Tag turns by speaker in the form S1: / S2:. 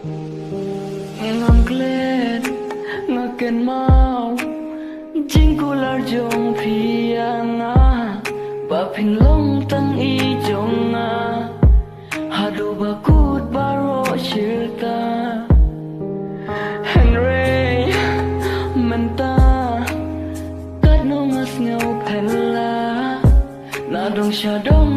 S1: I'm glad ngaken mau jingkular jong pianga bapin long tang i jonga hadu bakut baro shirta Henry menta kat nongas ngau phela na dong sha dong